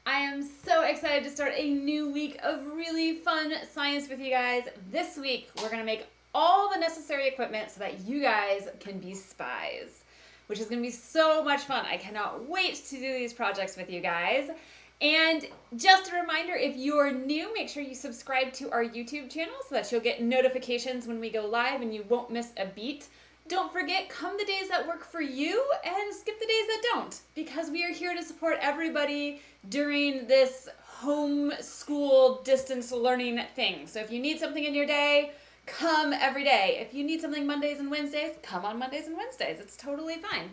I am so excited to start a new week of really fun science with you guys. This week, we're going to make all the necessary equipment so that you guys can be spies, which is going to be so much fun. I cannot wait to do these projects with you guys. And just a reminder, if you're new, make sure you subscribe to our YouTube channel so that you'll get notifications when we go live and you won't miss a beat. Don't forget, come the days that work for you and skip the days that don't, because we are here to support everybody during this homeschool distance learning thing. So if you need something in your day, come every day. If you need something Mondays and Wednesdays, come on Mondays and Wednesdays. It's totally fine.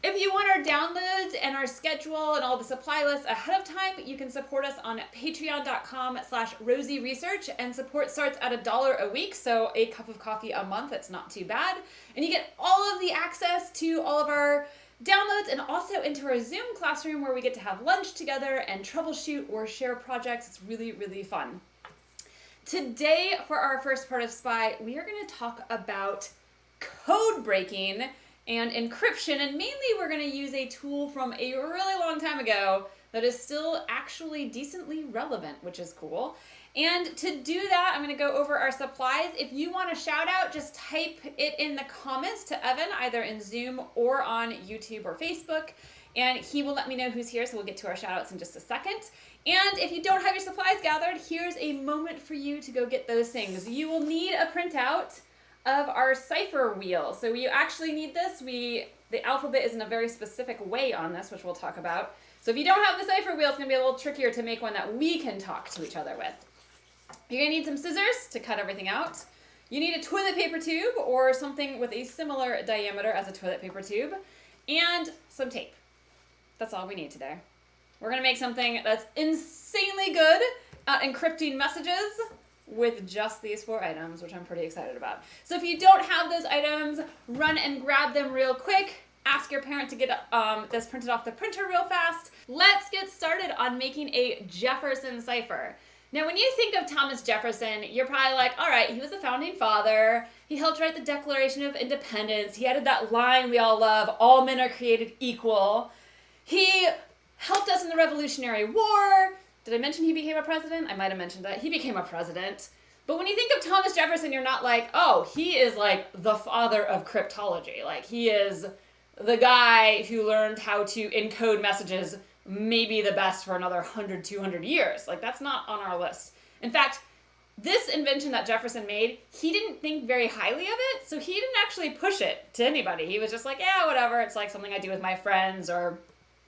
If you want our downloads and our schedule and all the supply lists ahead of time, you can support us on patreon.com/rosieresearch, and support starts at $1 a week, so a cup of coffee a month. It's not too bad. And you get all of the access to all of our downloads and also into our Zoom classroom where we get to have lunch together and troubleshoot or share projects. It's really, really fun. Today, for our first part of SPY, we are going to talk about code breaking and encryption, and mainly we're going to use a tool from a really long time ago that is still actually decently relevant, which is cool. And to do that, I'm going to go over our supplies. If you want a shout out, just type it in the comments to Evan, either in Zoom or on YouTube or Facebook, and he will let me know who's here, so we'll get to our shout outs in just a second. And if you don't have your supplies gathered, here's a moment for you to go get those things. You will need a printout of our cipher wheel. So you actually need this. The alphabet is in a very specific way on this, which we'll talk about. So if you don't have the cipher wheel, it's going to be a little trickier to make one that we can talk to each other with. You're going to need some scissors to cut everything out. You need a toilet paper tube or something with a similar diameter as a toilet paper tube, and some tape. That's all we need today. We're going to make something that's insanely good at encrypting messages with just these 4 items, which I'm pretty excited about. So if you don't have those items, run and grab them real quick. Ask your parent to get this printed off the printer real fast. Let's get started on making a Jefferson Cipher. Now, when you think of Thomas Jefferson, you're probably like, all right, he was a founding father. He helped write the Declaration of Independence. He added that line we all love, all men are created equal. He helped us in the Revolutionary War. Did I mention he became a president? I might have mentioned that. He became a president. But when you think of Thomas Jefferson, you're not like, oh, he is like the father of cryptology. Like, he is the guy who learned how to encode messages maybe the best for another 100, 200 years. Like, that's not on our list. In fact, this invention that Jefferson made, he didn't think very highly of it, so he didn't actually push it to anybody. He was just like, yeah, whatever. It's like something I do with my friends. Or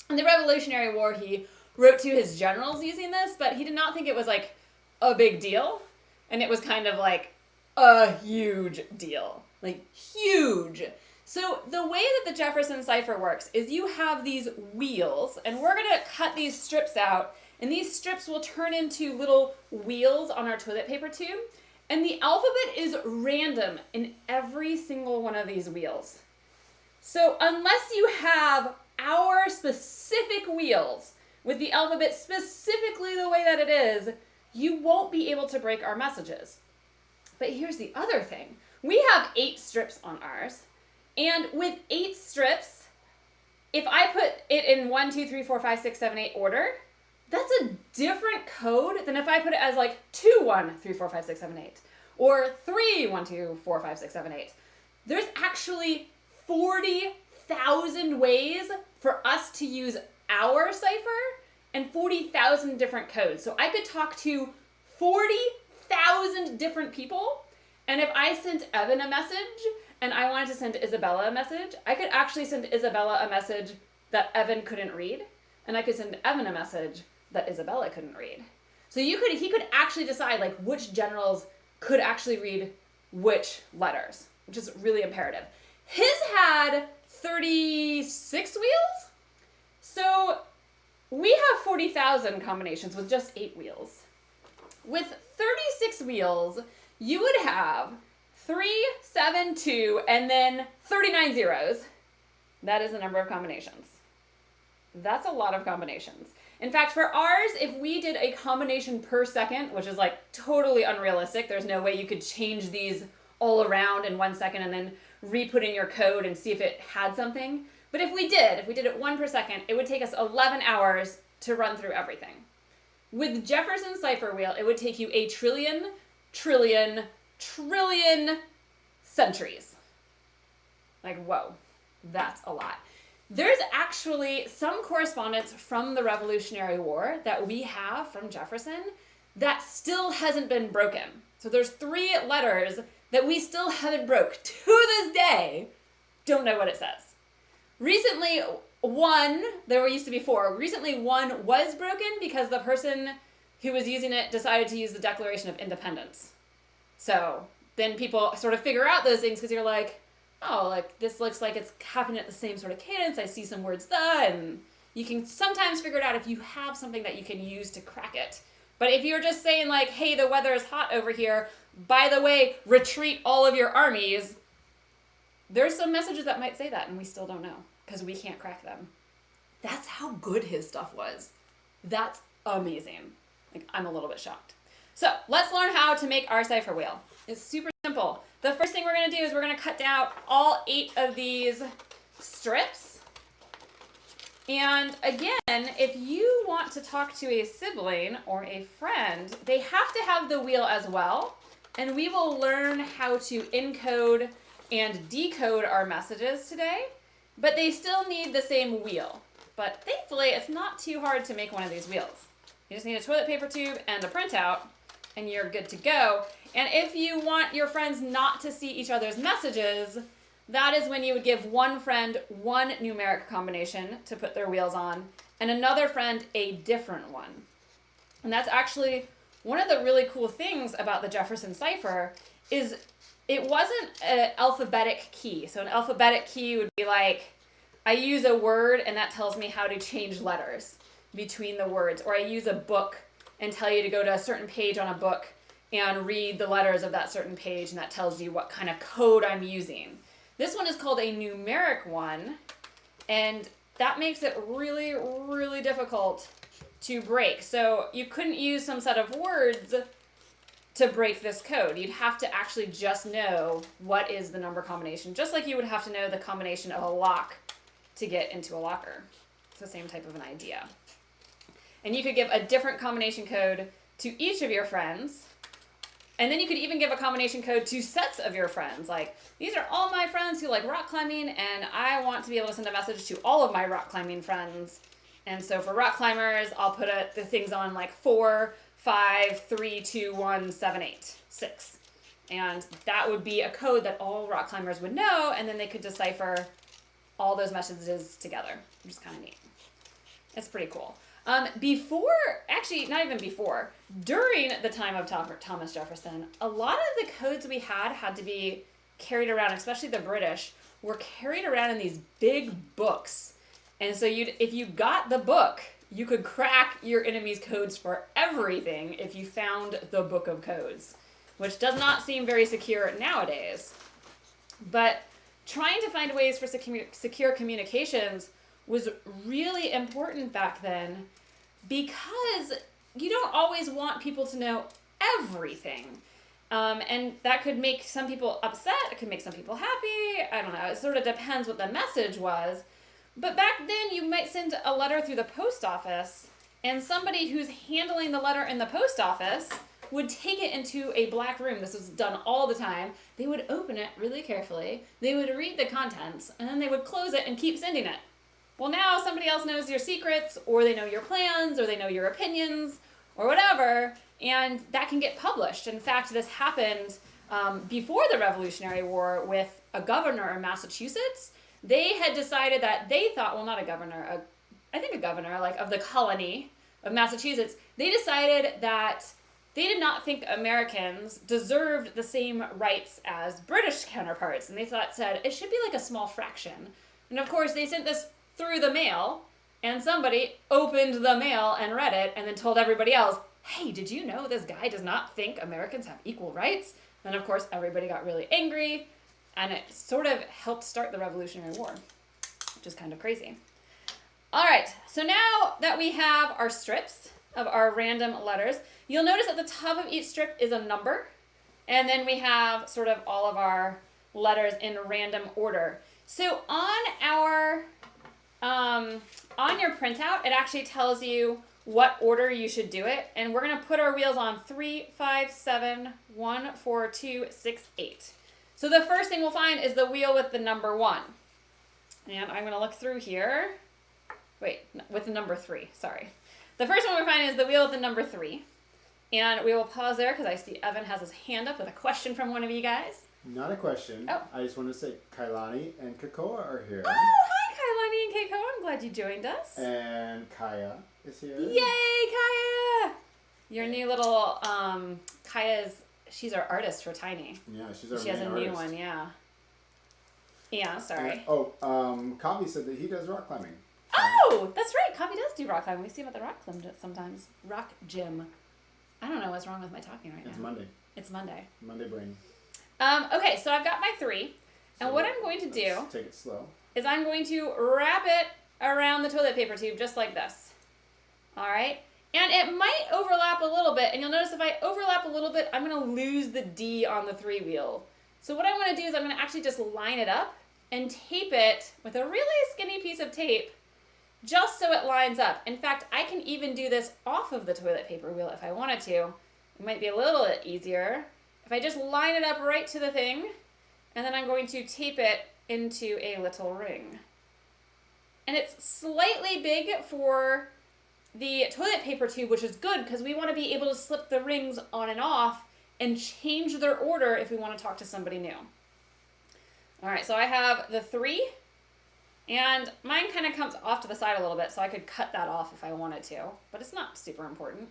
in the Revolutionary War, he wrote to his generals using this, but he did not think it was like a big deal. And it was kind of like a huge deal. Like, huge. So the way that the Jefferson Cipher works is you have these wheels, and we're going to cut these strips out, and these strips will turn into little wheels on our toilet paper tube, and the alphabet is random in every single one of these wheels. So unless you have our specific wheels with the alphabet specifically the way that it is, you won't be able to break our messages. But here's the other thing. We have 8 strips on ours, and with 8 strips, if I put it in 1, 2, 3, 4, 5, 6, 7, 8 order, that's a different code than if I put it as like 2, 1, 3, 4, 5, 6, 7, 8, or 3, 1, 2, 4, 5, 6, 7, 8. There's actually 40,000 ways for us to use our cipher and 40,000 different codes. So I could talk to 40,000 different people, and if I sent Evan a message and I wanted to send Isabella a message, I could actually send Isabella a message that Evan couldn't read, and I could send Evan a message that Isabella couldn't read. So he could actually decide like which generals could actually read which letters, which is really imperative. His had 36 wheels, so we have 40,000 combinations with just 8 wheels. With 36 wheels, you would have 3, 7, 2, and then 39 zeros. That is the number of combinations. That's a lot of combinations. In fact, for ours, if we did a combination per second, which is like totally unrealistic, there's no way you could change these all around in 1 second and then re-put in your code and see if it had something. But if we did it 1 per second, it would take us 11 hours to run through everything. With Jefferson Cipher wheel, it would take you a trillion centuries. Like, whoa, that's a lot. There's actually some correspondence from the Revolutionary War that we have from Jefferson that still hasn't been broken. So there's 3 letters that we still haven't broke to this day. Don't know what it says. Recently, there used to be 4. Recently, 1 was broken because the person who was using it decided to use the Declaration of Independence. So then people sort of figure out those things because you're like, oh, like this looks like it's happening at the same sort of cadence. I see some words and you can sometimes figure it out if you have something that you can use to crack it. But if you're just saying like, hey, the weather is hot over here, by the way, retreat all of your armies, there's some messages that might say that and we still don't know because we can't crack them. That's how good his stuff was. That's amazing. Like, I'm a little bit shocked. So let's learn how to make our cipher wheel. It's super simple. The first thing we're going to do is we're going to cut down all 8 of these strips. And again, if you want to talk to a sibling or a friend, they have to have the wheel as well. And we will learn how to encode and decode our messages today, but they still need the same wheel. But thankfully, it's not too hard to make one of these wheels. You just need a toilet paper tube and a printout, and you're good to go. And if you want your friends not to see each other's messages, that is when you would give one friend one numeric combination to put their wheels on, and another friend a different one. And that's actually one of the really cool things about the Jefferson Cipher is it wasn't an alphabetic key. So an alphabetic key would be like, I use a word and that tells me how to change letters between the words. Or I use a book and tell you to go to a certain page on a book and read the letters of that certain page, and that tells you what kind of code I'm using. This one is called a numeric one, and that makes it really, really difficult to break. So you couldn't use some set of words to break this code. You'd have to actually just know what is the number combination, just like you would have to know the combination of a lock to get into a locker. It's the same type of an idea. And you could give a different combination code to each of your friends. And then you could even give a combination code to sets of your friends. Like, these are all my friends who like rock climbing, and I want to be able to send a message to all of my rock climbing friends. And so for rock climbers, I'll put the things on like 4, 5, 3, 2, 1, 7, 8, 6. And that would be a code that all rock climbers would know, and then they could decipher all those messages together, which is kind of neat. It's pretty cool. During the time of Thomas Jefferson, a lot of the codes we had to be carried around, especially the British, were carried around in these big books. And so if you got the book, you could crack your enemy's codes for everything if you found the book of codes, which does not seem very secure nowadays. But trying to find ways for secure communications was really important back then, because you don't always want people to know everything. And that could make some people upset, it could make some people happy, I don't know, it sort of depends what the message was. But back then you might send a letter through the post office, and somebody who's handling the letter in the post office would take it into a black room. This was done all the time. They would open it really carefully, they would read the contents, and then they would close it and keep sending it. Well, now somebody else knows your secrets, or they know your plans, or they know your opinions, or whatever, and that can get published. In fact, this happened before the Revolutionary War with a governor in Massachusetts. They had decided that they thought, well, not a governor, I think a governor, like of the colony of Massachusetts, they decided that they did not think Americans deserved the same rights as British counterparts, and they said it should be like a small fraction. And of course, they sent this through the mail, and somebody opened the mail and read it and then told everybody else, hey, did you know this guy does not think Americans have equal rights? And of course, everybody got really angry, and it sort of helped start the Revolutionary War, which is kind of crazy. All right, so now that we have our strips of our random letters, you'll notice at the top of each strip is a number, and then we have sort of all of our letters in random order. So on our On your printout, it actually tells you what order you should do it. And we're going to put our wheels on 3, 5, 7, 1, 4, 2, 6, 8. So the first thing we'll find is the wheel with the number 1. And I'm going to look through here. Wait, with the number 3, sorry. The first one we find is the wheel with the number 3. And we will pause there because I see Evan has his hand up with a question from one of you guys. Not a question. Oh. I just want to say Kailani and Kakoa are here. Oh, hi Kailani and Keiko. I'm glad you joined us. And Kaya is here. Yay, Kaya! Your new little, Kaya's, she's our artist for Tiny. Yeah, she's our She has a main new artist. one, yeah. Yeah, sorry. Kavi said that he does rock climbing. Oh, that's right. Kavi does do rock climbing. We see him at the rock climb sometimes. Rock gym. I don't know what's wrong with my talking right now. It's Monday. It's Monday. Monday brain. Okay, so I've got my 3. And So what I'm going to do take it slow. is I'm going to wrap it around the toilet paper tube just like this. All right? And it might overlap a little bit. And you'll notice if I overlap a little bit, I'm going to lose the D on the 3 wheel. So what I'm going to do is I'm going to actually just line it up and tape it with a really skinny piece of tape just so it lines up. In fact, I can even do this off of the toilet paper wheel if I wanted to. It might be a little bit easier. If I just line it up right to the thing, and then I'm going to tape it into a little ring. And it's slightly big for the toilet paper tube, which is good because we want to be able to slip the rings on and off and change their order if we want to talk to somebody new. All right, so I have the 3, and mine kind of comes off to the side a little bit, so I could cut that off if I wanted to, but it's not super important.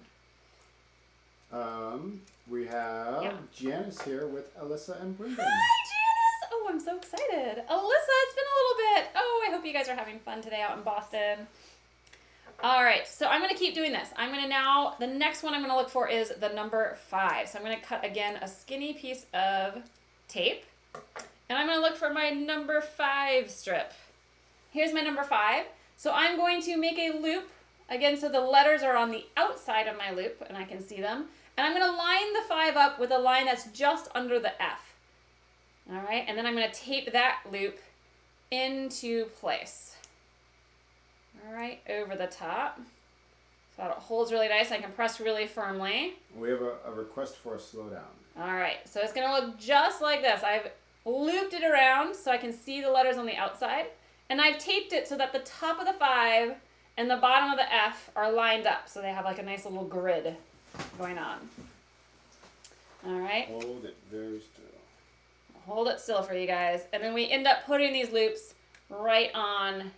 We have Janice here with Alyssa and Brendan. Hi, Janice! Oh, I'm so excited. Alyssa, it's been a little bit. Oh, I hope you guys are having fun today out in Boston. All right, so I'm going to keep doing this. The next one I'm going to look for is the number 5. So I'm going to cut, again, a skinny piece of tape. And I'm going to look for my number 5 strip. Here's my number 5. So I'm going to make a loop, again, so the letters are on the outside of my loop, and I can see them. And I'm going to line the 5 up with a line that's just under the F. All right, and then I'm going to tape that loop into place. All right, over the top. So that it holds really nice. I can press really firmly. We have a request for a slowdown. All right, so it's going to look just like this. I've looped it around so I can see the letters on the outside. And I've taped it so that the top of the 5 and the bottom of the F are lined up. So they have like a nice little grid going on. All right. Hold it very still. Hold it still for you guys. And then we end up putting these loops right on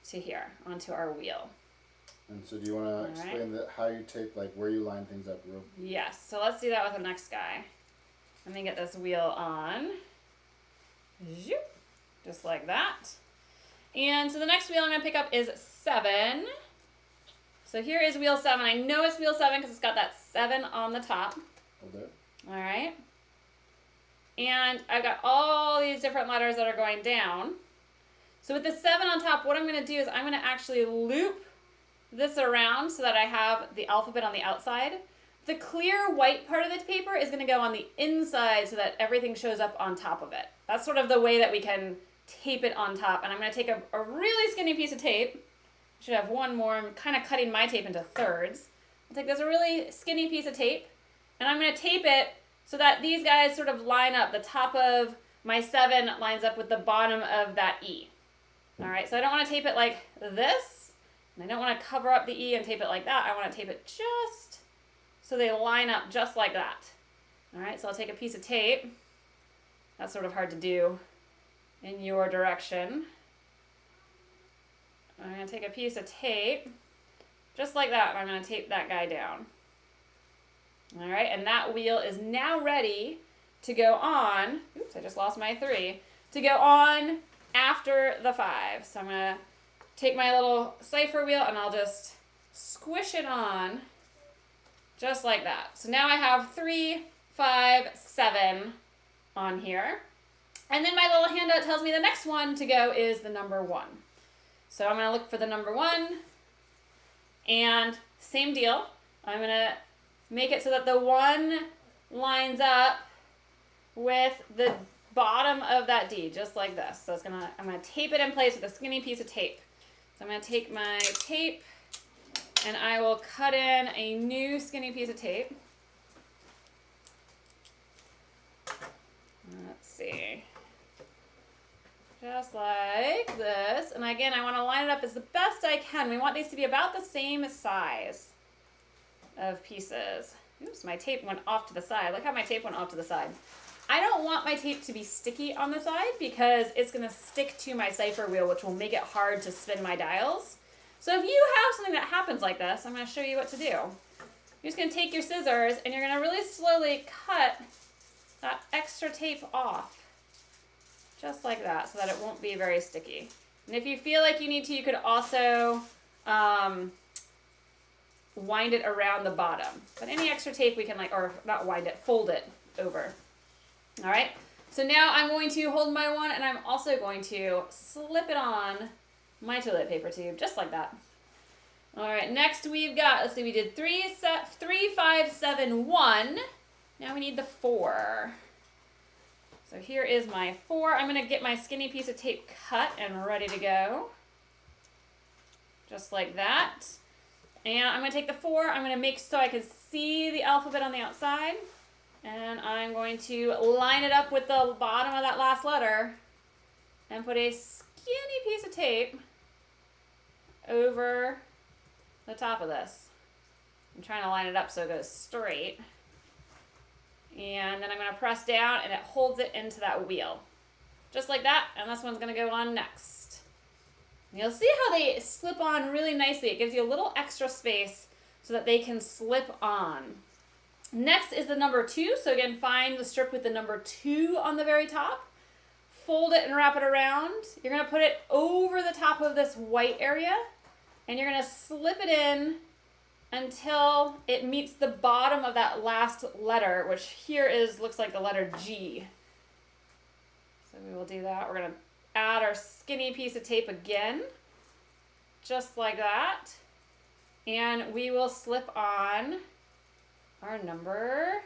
to here, onto our wheel. And so do you want to explain how you tape, like where you line things up? Yes. So let's do that with the next guy. Let me get this wheel on. Zoop. Just like that. And so the next wheel I'm going to pick up is 7. So here is wheel 7. I know it's wheel 7 because it's got that 7 on the top. Hold it. All right. And I've got all these different letters that are going down. So with the 7 on top, what I'm going to do is I'm going to actually loop this around so that I have the alphabet on the outside. The clear white part of the paper is going to go on the inside so that everything shows up on top of it. That's sort of the way that we can tape it on top. And I'm going to take a really skinny piece of tape. I should have one more. I'm kind of cutting my tape into thirds. I'll take this really skinny piece of tape, and I'm going to tape it so that these guys sort of line up. The top of my 7 lines up with the bottom of that E. All right, so I don't want to tape it like this, and I don't want to cover up the E and tape it like that. I want to tape it just so they line up just like that. All right, so I'll take a piece of tape. That's sort of hard to do in your direction. I'm going to take a piece of tape, just like that, and I'm going to tape that guy down. All right, and that wheel is now ready to go on. Oops, I just lost my 3. To go on after the 5. So I'm going to take my little cipher wheel and I'll just squish it on just like that. So now I have 3, 5, 7 on here. And then my little handout tells me the next one to go is the number 1. So I'm going to look for the number 1. And same deal. I'm going to make it so that the 1 lines up with the bottom of that D, just like this. So I'm going to tape it in place with a skinny piece of tape. So I'm going to take my tape and I will cut in a new skinny piece of tape. Let's see. Just like this. And again, I want to line it up as the best I can. We want these to be about the same size of pieces. Oops, my tape went off to the side. Look how my tape went off to the side. I don't want my tape to be sticky on the side because it's going to stick to my cipher wheel, which will make it hard to spin my dials. So if you have something that happens like this, I'm going to show you what to do. You're just going to take your scissors and you're going to really slowly cut that extra tape off. Just like that, so that it won't be very sticky. And if you feel like you need to, you could also wind it around the bottom. But any extra tape we can or not wind it, fold it over. All right, so now I'm going to hold my one and I'm also going to slip it on my toilet paper tube, just like that. All right, next we've got, let's see, we did 3, 5, 7, 1. Now we need the 4. So here is my 4. I'm going to get my skinny piece of tape cut and ready to go. Just like that. And I'm going to take the 4. I'm going to make so I can see the alphabet on the outside. And I'm going to line it up with the bottom of that last letter and put a skinny piece of tape over the top of this. I'm trying to line it up so it goes straight. And then I'm going to press down and it holds it into that wheel. Just like that. And this one's going to go on next. And you'll see how they slip on really nicely. It gives you a little extra space so that they can slip on. Next is the number 2. So again, find the strip with the number 2 on the very top. Fold it and wrap it around. You're going to put it over the top of this white area. And you're going to slip it in until it meets the bottom of that last letter, which here looks like the letter G. So we will do that. We're going to add our skinny piece of tape again, just like that. And we will slip on our number,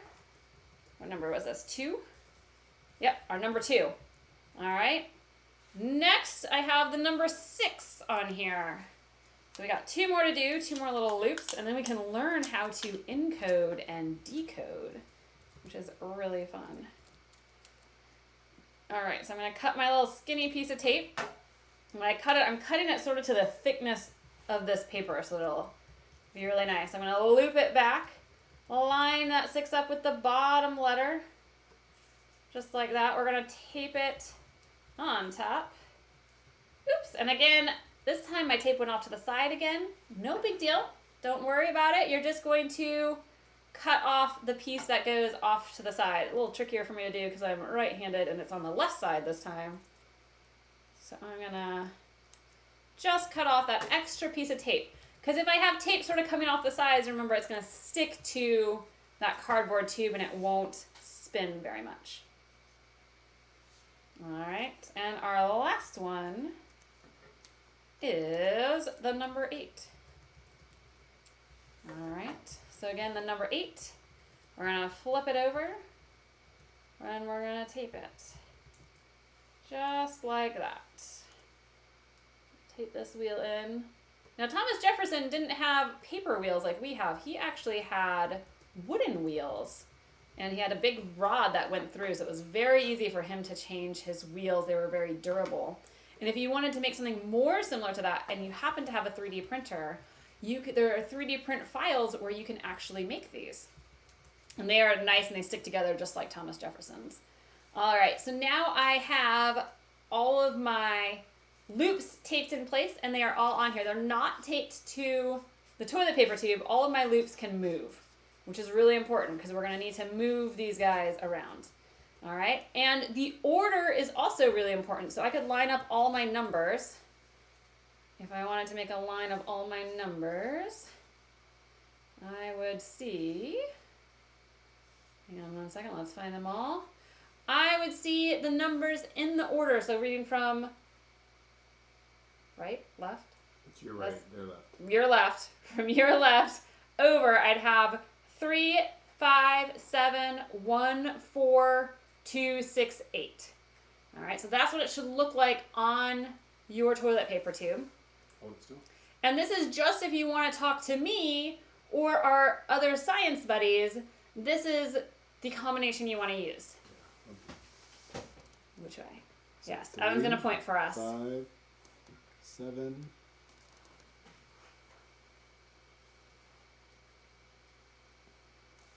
what number was this, 2? Yep, our number 2. All right. Next, I have the number 6 on here. So we got 2 more to do, 2 more little loops, and then we can learn how to encode and decode, which is really fun. All right, so I'm going to cut my little skinny piece of tape. When I cut it, I'm cutting it sort of to the thickness of this paper, so it'll be really nice. I'm going to loop it back, line that 6 up with the bottom letter, just like that. We're going to tape it on top. Oops, and again, this time my tape went off to the side again. No big deal. Don't worry about it. You're just going to cut off the piece that goes off to the side. A little trickier for me to do because I'm right-handed and it's on the left side this time. So I'm going to just cut off that extra piece of tape. Because if I have tape sort of coming off the sides, remember it's going to stick to that cardboard tube and it won't spin very much. All right, and our last one is the number 8. All right, so again, the number 8, we're going to flip it over and we're going to tape it. Just like that. Tape this wheel in. Now, Thomas Jefferson didn't have paper wheels like we have. He actually had wooden wheels. And he had a big rod that went through, so it was very easy for him to change his wheels. They were very durable. And if you wanted to make something more similar to that, and you happen to have a 3D printer, there are 3D print files where you can actually make these. And they are nice and they stick together just like Thomas Jefferson's. All right, so now I have all of my loops taped in place, and they are all on here. They're not taped to the toilet paper tube. All of my loops can move, which is really important because we're going to need to move these guys around. All right, and the order is also really important. So I could line up all my numbers. If I wanted to make a line of all my numbers, I would see, hang on one second, let's find them all. I would see the numbers in the order. So reading from right, left? It's your right, their left. Your left. From your left over, I'd have 3, 5, 7, 1, 4, 2, 6, 8. All right, so that's what it should look like on your toilet paper tube. Hold it still. And this is just if you want to talk to me or our other science buddies. This is the combination you want to use. Which way? So Yes, 3, Evan's going to point for us. 5, 7.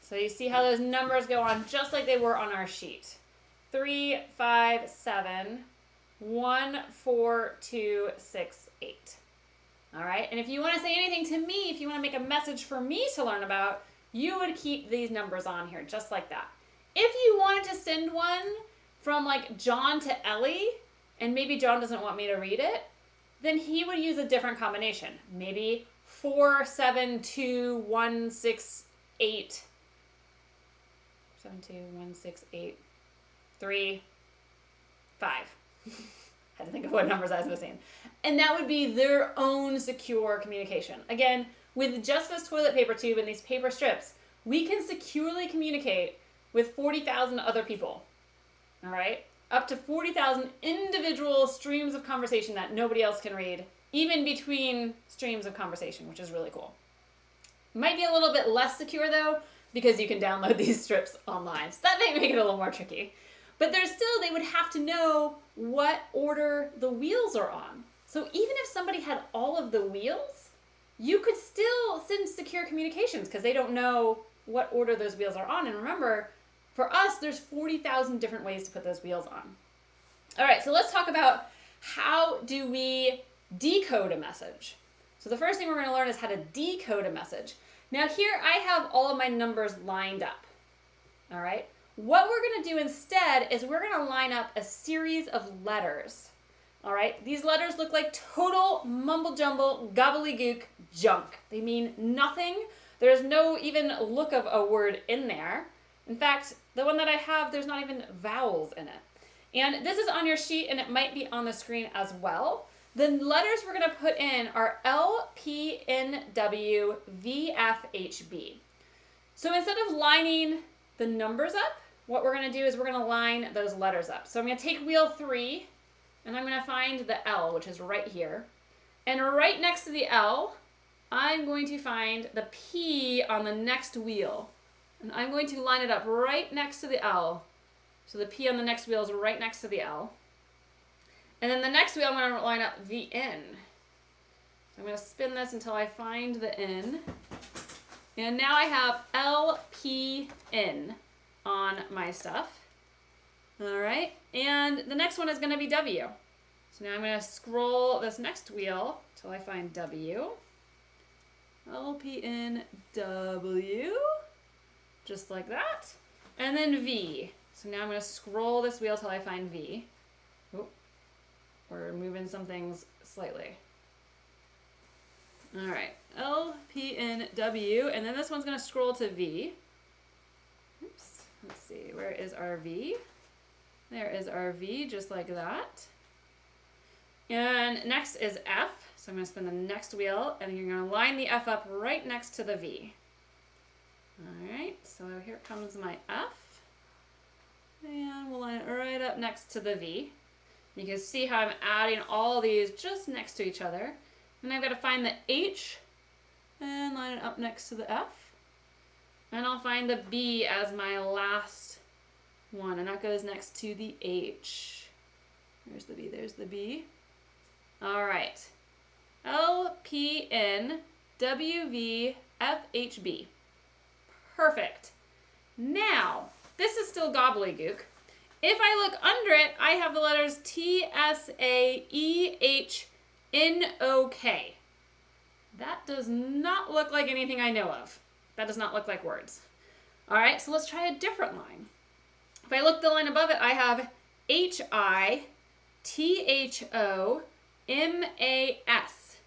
So you see how those numbers go on just like they were on our sheet. 3, 5, 7, 1, 4, 2, 6, 8. All right, and if you want to say anything to me, if you want to make a message for me to learn about, you would keep these numbers on here just like that. If you wanted to send one from like John to Ellie, and maybe John doesn't want me to read it, then he would use a different combination. Maybe 4, 7, 2, 1, 6, 8. 7, 2, 1, 6, 8, 3, 5. Had to think of what numbers I was missing. And that would be their own secure communication. Again, with just this toilet paper tube and these paper strips, we can securely communicate with 40,000 other people. All right? Up to 40,000 individual streams of conversation that nobody else can read, even between streams of conversation, which is really cool. Might be a little bit less secure though, because you can download these strips online. So that may make it a little more tricky. But there's still, they would have to know what order the wheels are on. So even if somebody had all of the wheels, you could still send secure communications because they don't know what order those wheels are on. And remember, for us, there's 40,000 different ways to put those wheels on. All right, so let's talk about how do we decode a message. So the first thing we're going to learn is how to decode a message. Now here I have all of my numbers lined up. All right. What we're going to do instead is we're going to line up a series of letters. All right. These letters look like total mumble jumble gobbledygook junk. They mean nothing. There's no even look of a word in there. In fact, the one that I have, there's not even vowels in it. And this is on your sheet and it might be on the screen as well. The letters we're going to put in are L, P, N, W, V, F, H, B. So instead of lining the numbers up, what we're going to do is we're going to line those letters up. So I'm going to take wheel 3, and I'm going to find the L, which is right here. And right next to the L, I'm going to find the P on the next wheel. And I'm going to line it up right next to the L. So the P on the next wheel is right next to the L. And then the next wheel, I'm going to line up the N. I'm going to spin this until I find the N. And now I have L, P, N on my stuff. All right. And the next one is going to be W. So now I'm going to scroll this next wheel until I find W. L, P, N, W. Just like that. And then V. So now I'm going to scroll this wheel till I find V. Oop. We're moving some things slightly. All right, L, P, N, W, and then this one's going to scroll to V. Oops, let's see, where is our V? There is our V, just like that. And next is F, so I'm going to spin the next wheel, and you're going to line the F up right next to the V. All right, so here comes my F, and we'll line it right up next to the V. You can see how I'm adding all these just next to each other. And I've got to find the H and line it up next to the F. And I'll find the B as my last one. And that goes next to the H. There's the B, there's the B. All right. L, P, N, W, V, F, H, B. Perfect. Now, this is still gobbledygook. If I look under it, I have the letters T, S, A, E, H, N, O, K. That does not look like anything I know of. That does not look like words. All right, so let's try a different line. If I look the line above it, I have H, I, T, H, O, M, A, S.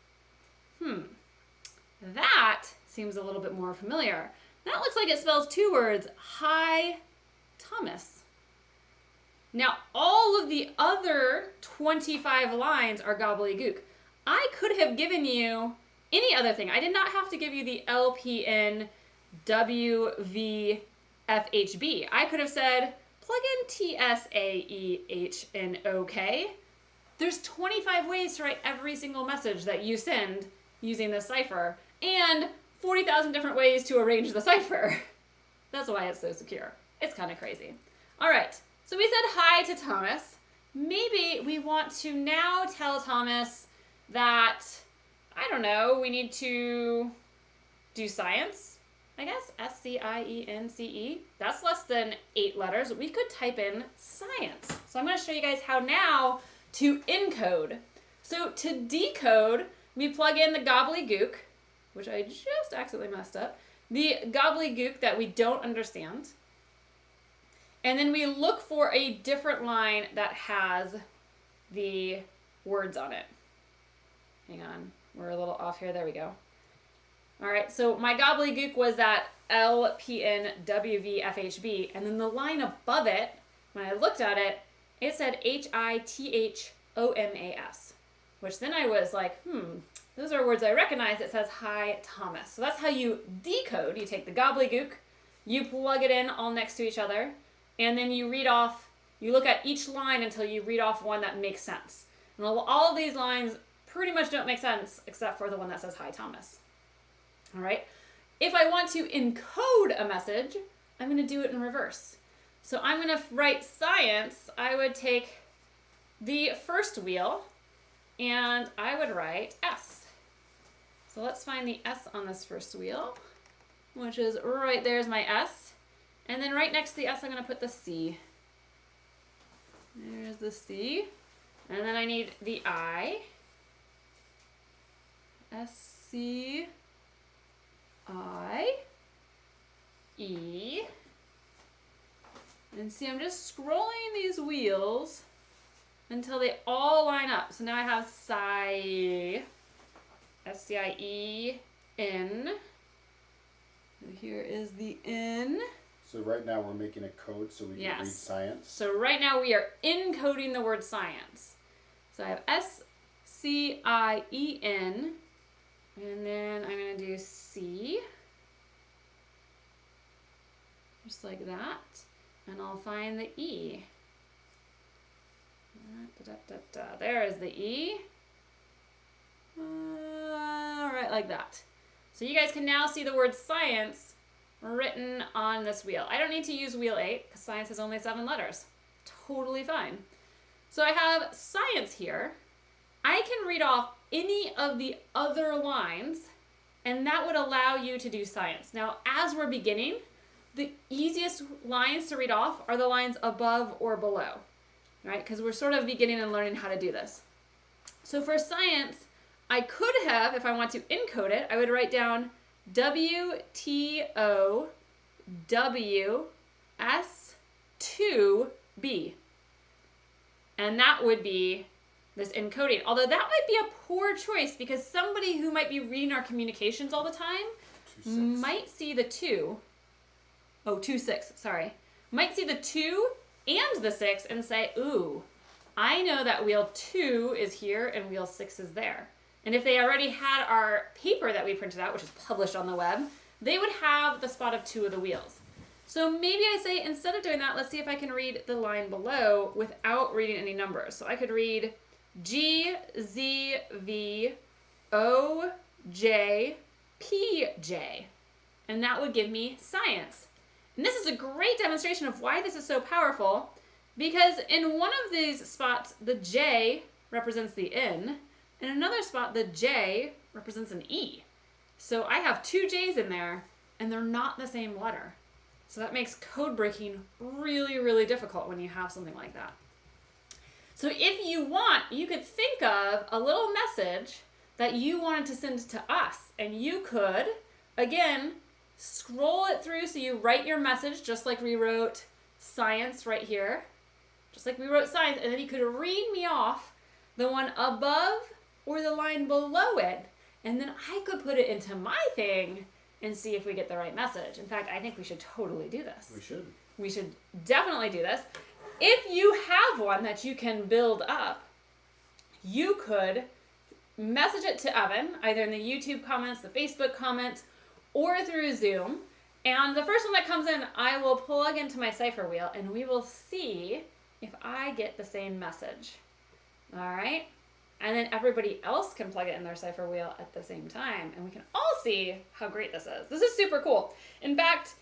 That seems a little bit more familiar. That looks like it spells two words, Hi, Thomas. Now, all of the other 25 lines are gobbledygook. I could have given you any other thing. I did not have to give you the L, P, N, W, V, F, H, B. I could have said, plug in T, S, A, E, H, N, O, K. There's 25 ways to write every single message that you send using this cipher, and 40,000 different ways to arrange the cipher. That's why it's so secure. It's kind of crazy. All right, so we said hi to Thomas. Maybe we want to now tell Thomas that, I don't know, we need to do science, I guess, S-C-I-E-N-C-E. That's less than 8 letters. We could type in science. So I'm going to show you guys how now to encode. So to decode, we plug in the gobbledygook, which I just accidentally messed up, the gobbledygook that we don't understand. And then we look for a different line that has the words on it. Hang on, we're a little off here. There we go. All right, so my gobbledygook was that L, P, N, W, V, F, H, B. And then the line above it, when I looked at it, it said H-I-T-H-O-M-A-S, which then I was like, those are words I recognize. It says, hi, Thomas. So that's how you decode. You take the gobbledygook, you plug it in all next to each other, and then you read off, you look at each line until you read off one that makes sense. And all of these lines pretty much don't make sense except for the one that says, hi, Thomas. All right. If I want to encode a message, I'm going to do it in reverse. So I'm going to write science. I would take the first wheel and I would write S. So let's find the S on this first wheel, which is right there's my S. And then right next to the S, I'm going to put the C. There's the C. And then I need the I. S-C. I, E, and see I'm just scrolling these wheels until they all line up. So now I have Sci, S-C-I-E-N. So here is the N. So right now we're making a code so we can read science. So right now we are encoding the word science. So I have S-C-I-E-N. And then I'm going to do C, just like that, and I'll find the E. There is the E. Right like that. So you guys can now see the word science written on this wheel. I don't need to use wheel 8 because science has only 7 letters. Totally fine. So I have science here. I can read off any of the other lines, and that would allow you to do science. Now, as we're beginning, the easiest lines to read off are the lines above or below, right? Because we're sort of beginning and learning how to do this. So for science, I could have, if I want to encode it, I would write down WTOWS2B. And that would be this encoding. Although that might be a poor choice because somebody who might be reading our communications all the time might see the 2. Oh, 2, 6, sorry. Might see the 2 and the 6 and say, ooh, I know that wheel 2 is here and wheel 6 is there. And if they already had our paper that we printed out, which is published on the web, they would have the spot of 2 of the wheels. So maybe I say, instead of doing that, let's see if I can read the line below without reading any numbers. So I could read G, Z, V, O, J, P, J. And that would give me science. And this is a great demonstration of why this is so powerful, because in one of these spots, the J represents the N. In another spot, the J represents an E. So I have 2 J's in there, and they're not the same letter. So that makes code breaking really, really difficult when you have something like that. So if you want, you could think of a little message that you wanted to send to us. And you could, again, scroll it through so you write your message just like we wrote science right here. Just like we wrote science. And then you could read me off the one above or the line below it. And then I could put it into my thing and see if we get the right message. In fact, I think we should totally do this. We should. We should definitely do this. If you have one that you can build up, you could message it to Evan, either in the YouTube comments, the Facebook comments, or through Zoom. And the first one that comes in, I will plug into my cipher wheel, and we will see if I get the same message. All right. And then everybody else can plug it in their cipher wheel at the same time. And we can all see how great this is. This is super cool. In fact,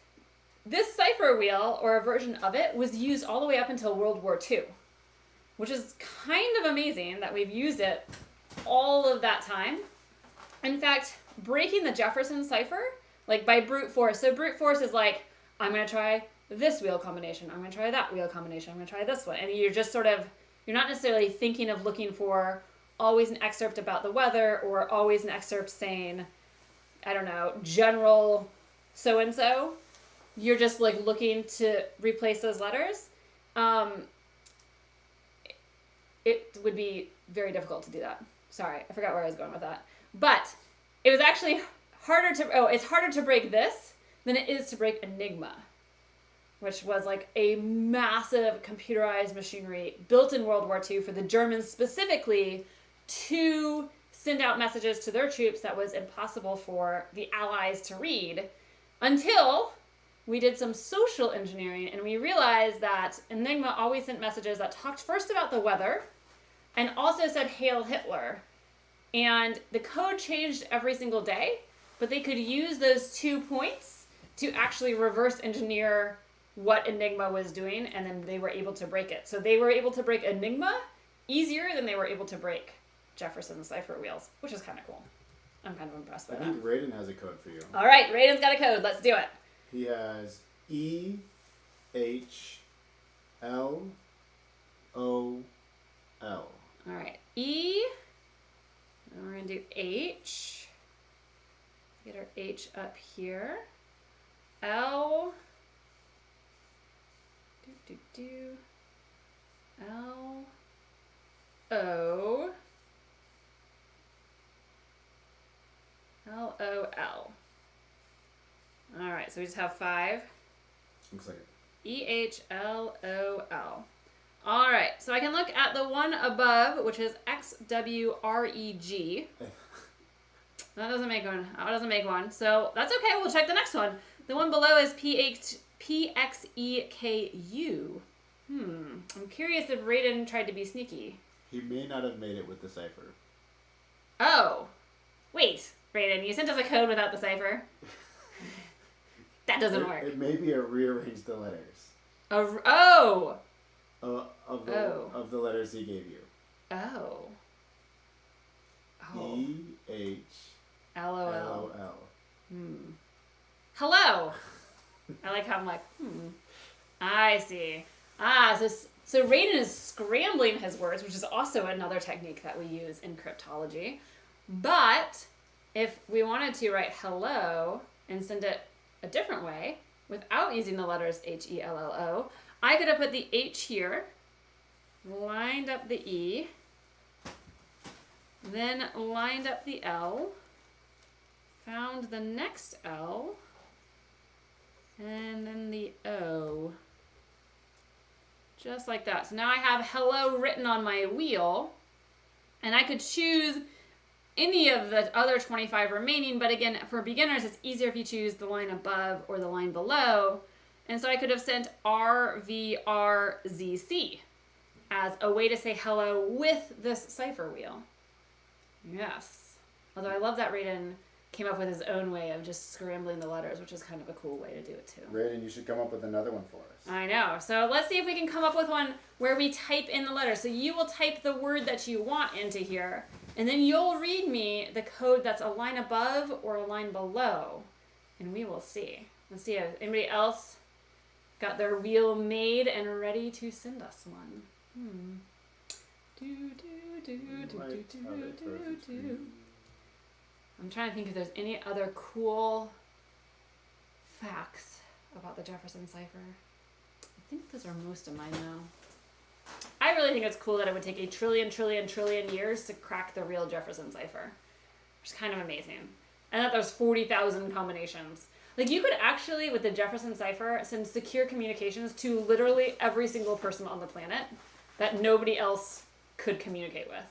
this cipher wheel, or a version of it, was used all the way up until World War II, which is kind of amazing that we've used it all of that time. In fact, breaking the Jefferson cipher, like by brute force. So brute force is like, I'm going to try this wheel combination. I'm going to try that wheel combination. I'm going to try this one. And you're just sort of, you're not necessarily thinking of looking for always an excerpt about the weather or always an excerpt saying, I don't know, general so-and-so. You're just like looking to replace those letters. It would be very difficult to do that. Sorry, I forgot where I was going with that. But it was actually it's harder to break this than it is to break Enigma, which was like a massive computerized machinery built in World War II for the Germans specifically to send out messages to their troops that was impossible for the Allies to read, until we did some social engineering and we realized that Enigma always sent messages that talked first about the weather and also said Hail Hitler. And the code changed every single day, but they could use those 2 points to actually reverse engineer what Enigma was doing, and then they were able to break it. So they were able to break Enigma easier than they were able to break Jefferson's cipher wheels, which is kind of cool. I'm kind of impressed by that. I think Raiden has a code for you. All right, Raiden's got a code. Let's do it. He has EHLOL. All right, E. And we're going to do H. Get our H up here. L. L. O. L. O. L. All right, so we just have 5. Looks like it. EHLOL. All right, so I can look at the one above, which is XWREG. That doesn't make one. Oh, it doesn't make one. So that's okay. We'll check the next one. The one below is PXEKU. I'm curious if Raiden tried to be sneaky. He may not have made it with the cipher. Oh. Wait, Raiden, you sent us a code without the cipher. That doesn't work. It may be a rearrange the letters. Oh. Of the letters he gave you. Oh. EHLOL. Hello. I like how I'm like, I see. So Raiden is scrambling his words, which is also another technique that we use in cryptology. But if we wanted to write hello and send it a different way, without using the letters HELLO, I could have put the H here, lined up the E, then lined up the L, found the next L, and then the O. Just like that. So now I have hello written on my wheel, and I could choose any of the other 25 remaining, but again, for beginners, it's easier if you choose the line above or the line below. And so I could have sent RVRZC as a way to say hello with this cipher wheel. Yes. Although I love that Raiden came up with his own way of just scrambling the letters, which is kind of a cool way to do it too. Raiden, you should come up with another one for us. I know. So let's see if we can come up with one where we type in the letters. So you will type the word that you want into here, and then you'll read me the code that's a line above or a line below, and we will see. Let's see if anybody else got their wheel made and ready to send us one. I'm trying to think if there's any other cool facts about the Jefferson cipher. I think those are most of mine now. I really think it's cool that it would take a trillion years to crack the real Jefferson cipher, which is kind of amazing. And that there's 40,000 combinations. Like, you could actually, with the Jefferson cipher, send secure communications to literally every single person on the planet that nobody else could communicate with.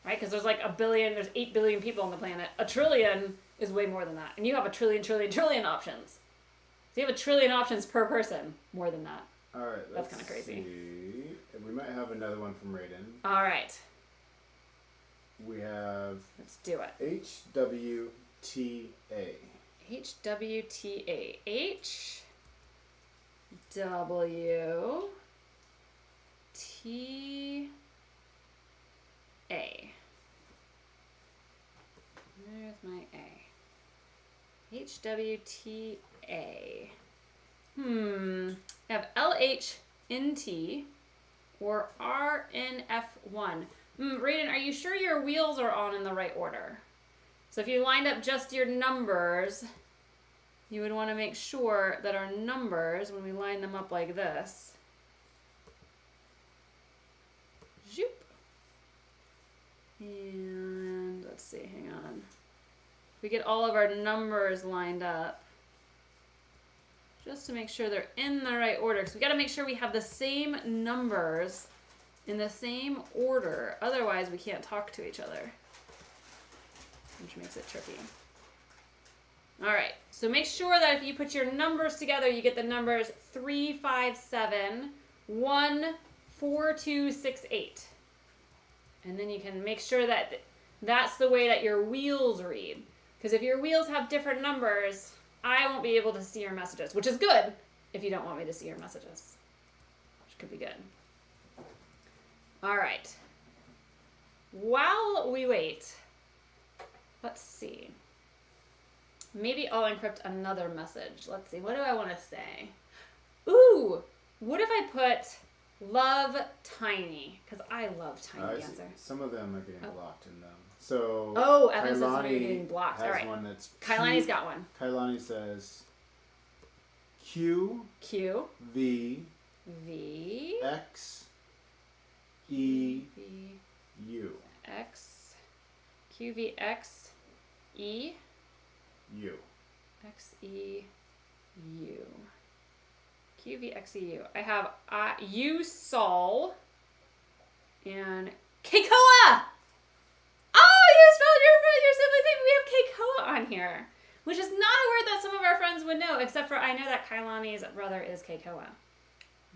Right? Because there's like there's 8 billion people on the planet. A trillion is way more than that. And you have a trillion options. So you have a trillion options per person, more than that. All right. That's kind of crazy. See. We might have another one from Raiden. All right. We have. Let's do it. HWTA. HWTA. HWTA. There's my A. HWTA. I have LHNT or RNF1. Raiden, are you sure your wheels are on in the right order? So if you lined up just your numbers, you would want to make sure that our numbers, when we line them up like this, zoop. And let's see, hang on. We get all of our numbers lined up just to make sure they're in the right order. Because we got to make sure we have the same numbers in the same order. Otherwise, we can't talk to each other, which makes it tricky. All right, so make sure that if you put your numbers together, you get the numbers 3, 5, 7, 1, 4, 2, 6, 8. And then you can make sure that that's the way that your wheels read. Because if your wheels have different numbers, I won't be able to see your messages, which is good if you don't want me to see your messages, which could be good. All right. While we wait, let's see. Maybe I'll encrypt another message. Let's see. What do I want to say? Ooh, what if I put love Tiny? Because I love Tiny Dancer. Some of them are getting blocked in them. So Evan says some are getting blocked. All right. One that's Kailani's got one. Kailani says Q V X E U. X Q V X E U. X E U. Q V X E U. I have U Sol and Keikoa. Oh, you spelled your sibling's name. We have Keikoa on here, which is not a word that some of our friends would know, except for I know that Kailani's brother is Keikoa.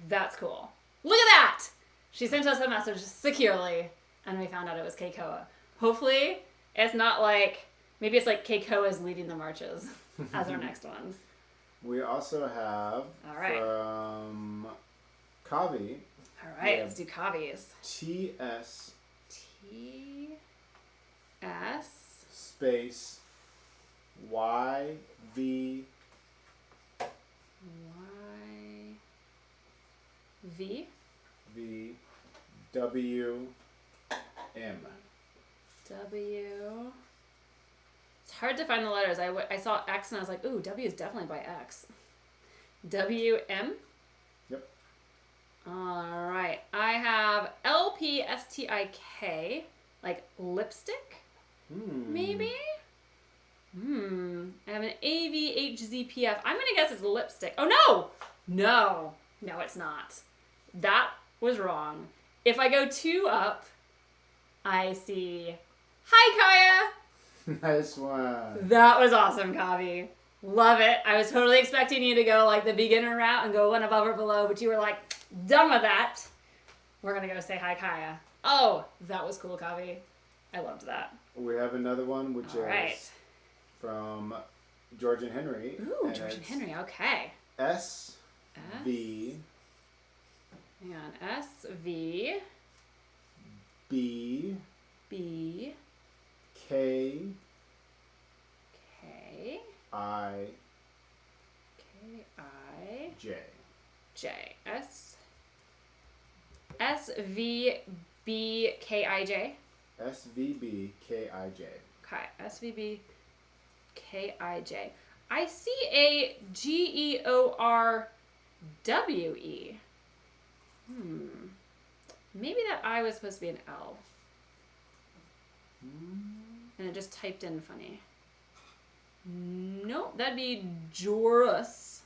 That's cool. Look at that! She sent us a message securely, and we found out it was Keikoa. Hopefully, it's not like, maybe it's like Keikoa is leading the marches as our next ones. We also have from Kavi. All right, let's do Kavi's. TS space YV WM. It's hard to find the letters. I saw X and I was like, ooh, W is definitely by X. WM? Yep. All right. I have LPSTIK, like lipstick, maybe? I have an AVHZPF. I'm going to guess it's lipstick. Oh, no! No, it's not. That was wrong. If I go 2 up, I see, hi, Kaya! Nice one. That was awesome, Kavi. Love it. I was totally expecting you to go like the beginner route and go one above or below, but you were like, done with that. We're going to go say hi, Kaya. Oh, that was cool, Kavi. I loved that. We have another one, which is from George and Henry. Ooh, George and Henry. Okay. SV. Hang on. SV. B. K. I. J. SVBKIJ. SVBKIJ. Okay, SVBKIJ. I see a GEORWE. Maybe that I was supposed to be an L. And it just typed in funny. Nope, that'd be Jorus.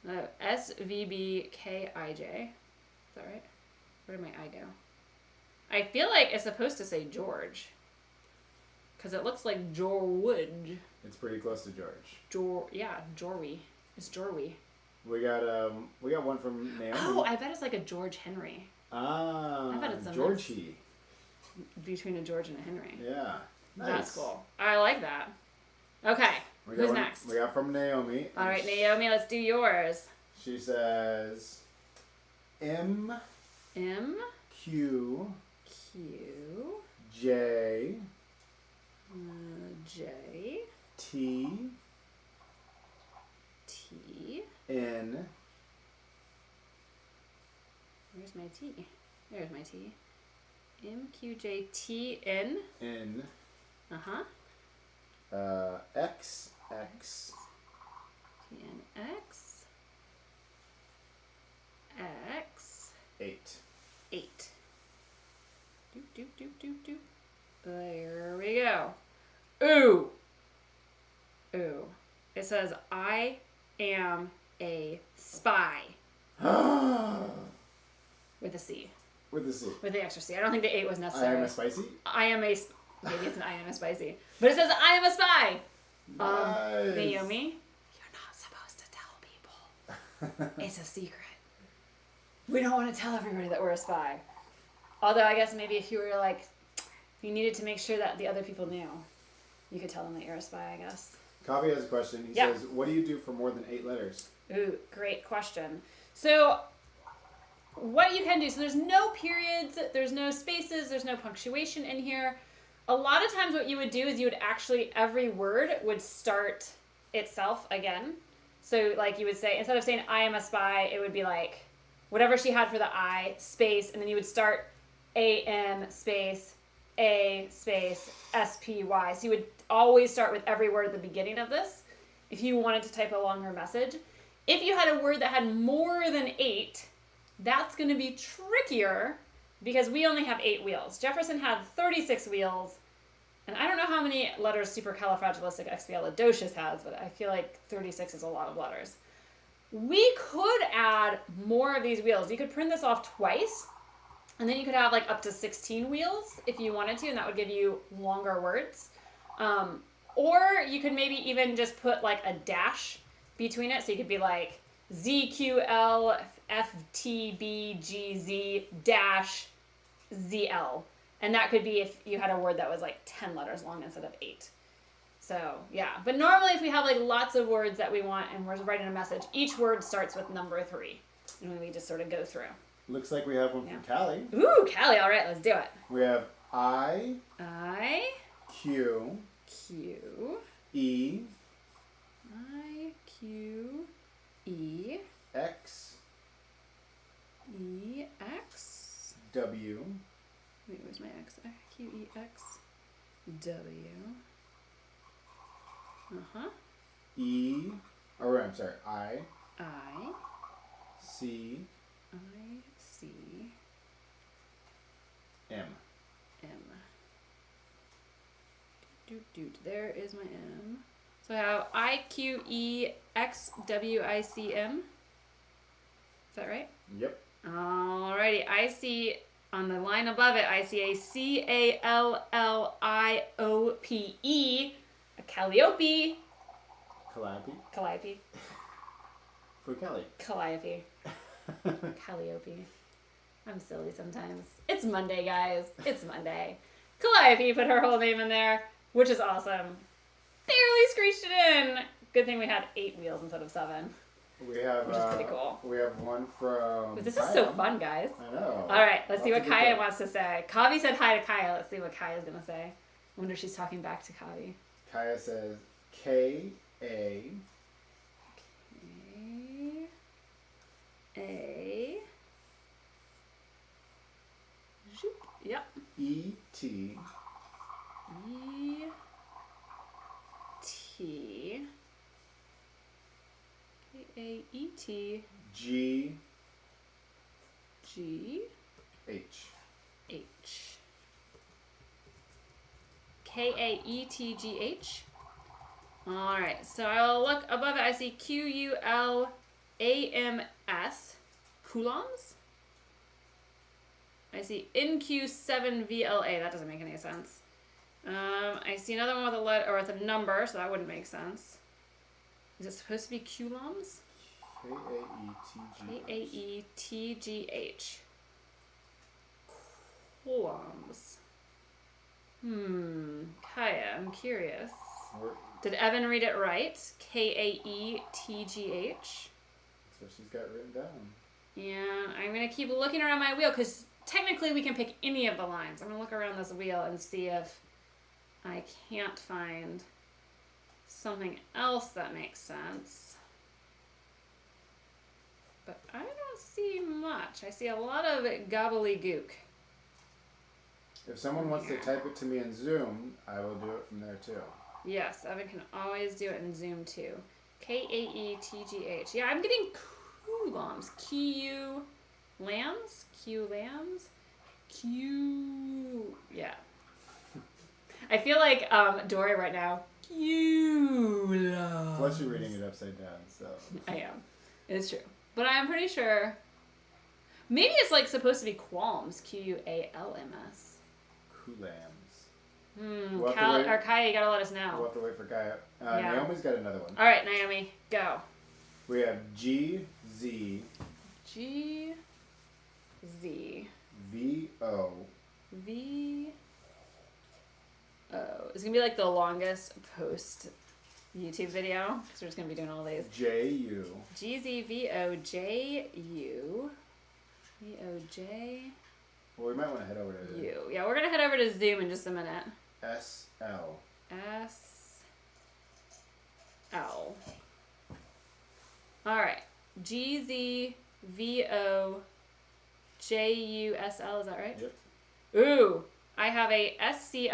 SVBKIJ. Is that right? Where did my I go? I feel like it's supposed to say George. Because it looks like Jorwood. It's pretty close to George. Yeah, Jorwy. It's Jorwy. We got one from Naomi. Oh, I bet it's like a George Henry. I bet it's a Georgie. Between a George and a Henry. Yeah. Nice. That's cool. I like that. Okay. Who's next? We got from Naomi. All right, Naomi, let's do yours. She says M Q J T N. Where's my T? There's my T. MQJTN. N. X. TNX. X. 8. Doop. There we go. Ooh. It says, I am a spy. With a C. With the C. With the extra C. I don't think the 8 was necessary. I am a spicy? Maybe it's an I am a spicy. But it says, I am a spy. Nice. Naomi, you're not supposed to tell people. It's a secret. We don't want to tell everybody that we're a spy. Although I guess maybe if you were like, if you needed to make sure that the other people knew, you could tell them that you're a spy, I guess. Coffee has a question. He says, what do you do for more than 8 letters? Ooh, great question. So what you can do, so there's no periods, there's no spaces, there's no punctuation in here. A lot of times what you would do is you would actually, every word would start itself again. So like you would say, instead of saying I am a spy, it would be like whatever she had for the I, space, and then you would start AM space, A space, SPY. So you would always start with every word at the beginning of this if you wanted to type a longer message. If you had a word that had more than 8, that's going to be trickier because we only have 8 wheels. Jefferson had 36 wheels, and I don't know how many letters supercalifragilisticexpialidocious has, but I feel like 36 is a lot of letters. We could add more of these wheels. You could print this off twice, and then you could have like up to 16 wheels if you wanted to, and that would give you longer words. Or you could maybe even just put like a dash between it, so you could be like ZQLFTBGZ dash ZL. And that could be if you had a word that was like 10 letters long instead of 8. So, yeah. But normally if we have like lots of words that we want and we're writing a message, each word starts with number 3. And we just sort of go through. Looks like we have one from Callie. Ooh, Callie. All right, let's do it. We have I. Q. E. X. W. Wait, where's my X? QEX. W. E. Oh, I'm sorry. I. C. M. There is my M. So I have IQEXWICM. Is that right? Yep. Alrighty. I see on the line above it, I see a CALLIOPE. A Calliope. Calliope. For Callie. Calliope. Calliope. I'm silly sometimes. It's Monday, guys. It's Monday. Calliope put her whole name in there, which is awesome. Barely screeched it in. Good thing we had 8 wheels instead of 7. We have, which is pretty cool. We have one from This is so fun, guys. I know. All right, let's see what Kaya wants to say. Kavi said hi to Kaya. Let's see what Kaya's going to say. I wonder if she's talking back to Kavi. Kaya says K-A. Yep. E-T. E-T. K-A-E-T. G. G. H. H. K-A-E-T-G-H. All right, so I'll look above it. I see Q-U-L-A-M-S. Coulombs? I see NQ7VLA. That doesn't make any sense. I see another one with a letter or with a number, so that wouldn't make sense. Is it supposed to be coulombs? K-A-E-T-G-H. Coulombs. Kaya, I'm curious. Did Evan read it right? K-A-E-T-G-H. That's what she's got written down. And I'm going to keep looking around my wheel because technically we can pick any of the lines. I'm going to look around this wheel and see if I can't find something else that makes sense. But I don't see much. I see a lot of gobbledygook. If someone wants to type it to me in Zoom, I will do it from there too. Yes, Evan can always do it in Zoom too. K-A-E-T-G-H. Yeah, I'm getting coulombs. Q-lambs? Q-lambs? Q... Yeah. I feel like Dory right now. Q-lambs. Plus you're reading it upside down, so... I am. It's true. But I'm pretty sure... Maybe it's like supposed to be qualms. Q-U-A-L-M-S. Coulambs. Or Kaya, you gotta let us know. We'll have to wait for Kaya. Naomi's got another one. All right, Naomi, go. We have G-Z. G-Z. V-O. V-O. It's gonna be like the longest post YouTube video because we're just gonna be doing all these. J-U. G-Z-V-O-J-U. V-O-J... Well, we might want to head over to U. Yeah, we're going to head over to Zoom in just a minute. S-L. S-L. All right. G-Z-V-O-J-U-S-L. Is that right? Yep. Ooh. I have a S-C-I-E-N-T-O-T.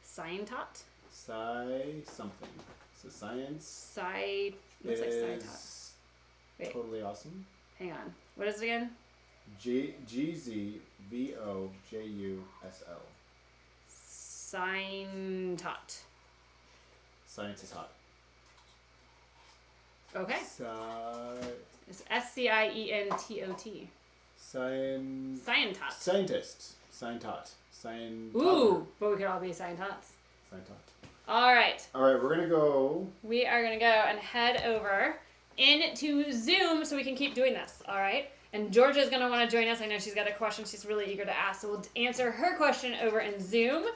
Scientot? Something. So science. Looks like Scientot. Wait. Totally awesome. Hang on. What is it again? G-Z-V-O-J-U-S-L. Scientot. Science is hot. Okay. It's S-C-I-E-N-T-O-T. Scientot. Ooh, but we could all be Scientots. Scientot. All right. All right, we're going to go... We are going to go and head over into Zoom so we can keep doing this, all right? And Georgia's going to want to join us. I know she's got a question she's really eager to ask, so we'll answer her question over in Zoom.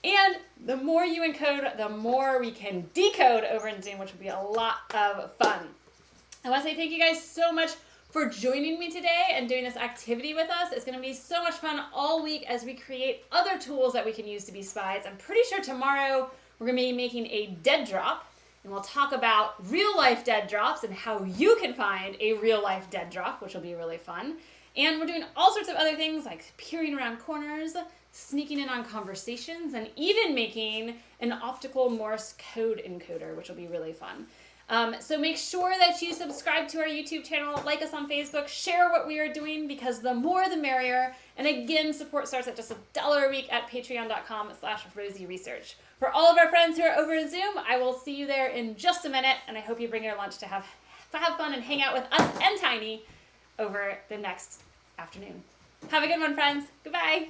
And the more you encode, the more we can decode over in Zoom, which will be a lot of fun. I want to say thank you guys so much for joining me today and doing this activity with us. It's going to be so much fun all week as we create other tools that we can use to be spies. I'm pretty sure tomorrow we're going to be making a dead drop, and we'll talk about real-life dead drops and how you can find a real-life dead drop, which will be really fun. And we're doing all sorts of other things like peering around corners, sneaking in on conversations, and even making an optical Morse code encoder, which will be really fun. So make sure that you subscribe to our YouTube channel, like us on Facebook, share what we are doing because the more the merrier. And again, support starts at just $1 a week at patreon.com/RosieResearch. For all of our friends who are over in Zoom, I will see you there in just a minute, and I hope you bring your lunch to have fun and hang out with us and Tiny over the next afternoon. Have a good one, friends. Goodbye.